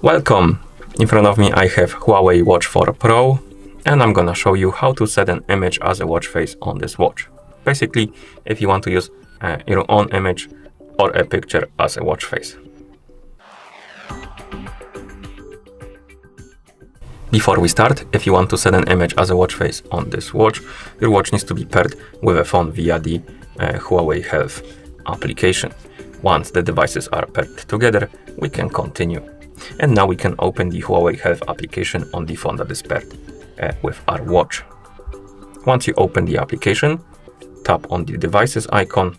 Welcome! In front of me I have HUAWEI Watch 4 Pro, and I'm gonna show you how to set an image as a watch face on this watch. Basically, if you want to use your own image or a picture as a watch face. Before we start, if you want to set an image as a watch face on this watch, your watch needs to be paired with a phone via the HUAWEI Health application. Once the devices are paired together, we can continue. And now we can open the HUAWEI Health application on the phone that is paired with our watch. Once you open the application, tap on the devices icon,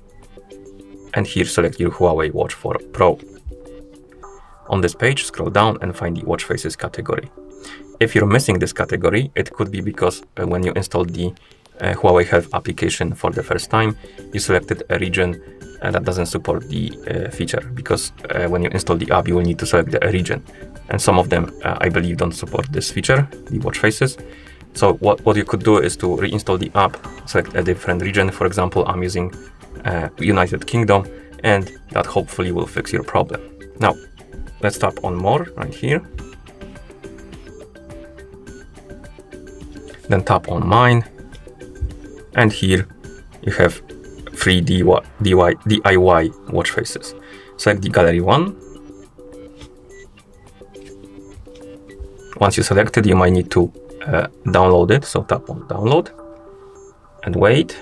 and here select your HUAWEI Watch 4 Pro. On this page, scroll down and find the watch faces category. If you're missing this category, it could be because when you installed the HUAWEI Health application for the first time, you selected a region that doesn't support the feature, because when you install the app, you will need to select the region. And some of them, I believe, don't support this feature, the watch faces. So what you could do is to reinstall the app, select a different region. For example, I'm using United Kingdom, and that hopefully will fix your problem. Now, let's tap on More right here. Then tap on Mine, and here you have 3 DIY watch faces. Select the gallery one. Once you select it, you might need to download it, so tap on Download and wait.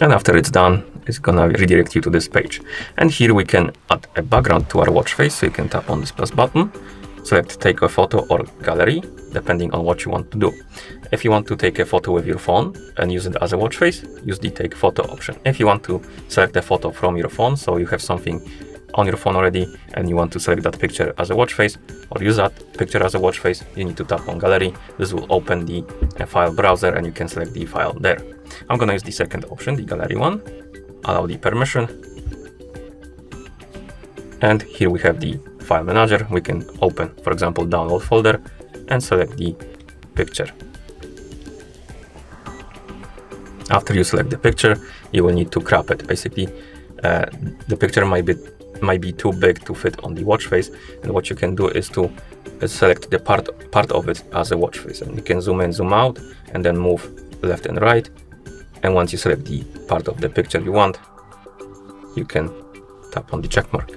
And after it's done, it's gonna redirect you to this page. And here we can add a background to our watch face, so you can tap on this plus button, select take a photo or gallery, depending on what you want to do. If you want to take a photo with your phone and use it as a watch face, use the take photo option. If you want to select a photo from your phone, so you have something on your phone already and you want to select that picture as a watch face or use that picture as a watch face, you need to tap on gallery. This will open the file browser and you can select the file there. I'm gonna use the second option, the gallery one, allow the permission. And here we have the file manager. We can open, for example, download folder and select the picture. After you select the picture, you will need to crop it. Basically, the picture might be too big to fit on the watch face, and what you can do is to select the part of it as a watch face, and you can zoom in, zoom out, and then move left and right. And once you select the part of the picture you want, you can tap on the check mark.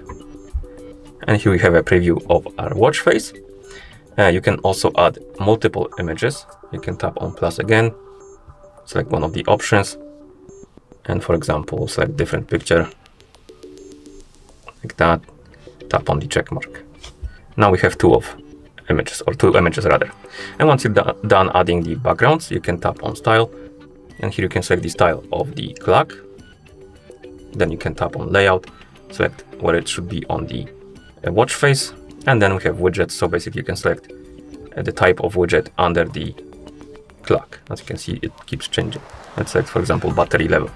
And here we have a preview of our watch face. You can also add multiple images. You can tap on plus again, select one of the options, and for example, select different picture, like that, tap on the check mark. Now we have two images rather. And once you're done adding the backgrounds, you can tap on style, and here you can select the style of the clock. Then you can tap on layout, select where it should be on the watch face, and then we have widgets. So basically you can select the type of widget under the clock. As you can see, it keeps changing. Let's select, for example, battery level.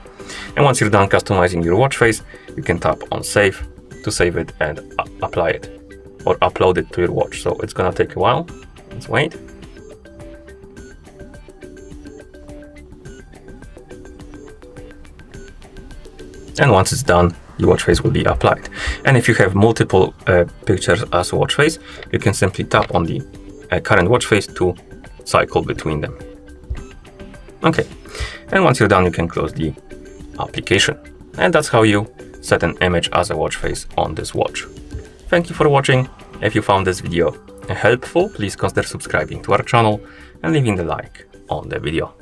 And once you're done customizing your watch face, you can tap on save to save it and apply it or upload it to your watch. So it's gonna take a while. Let's wait. And once it's done, the watch face will be applied. And if you have multiple pictures as a watch face, you can simply tap on the current watch face to cycle between them. Okay, and once you're done, you can close the application. And that's how you set an image as a watch face on this watch. Thank you for watching. If you found this video helpful, please consider subscribing to our channel and leaving the like on the video.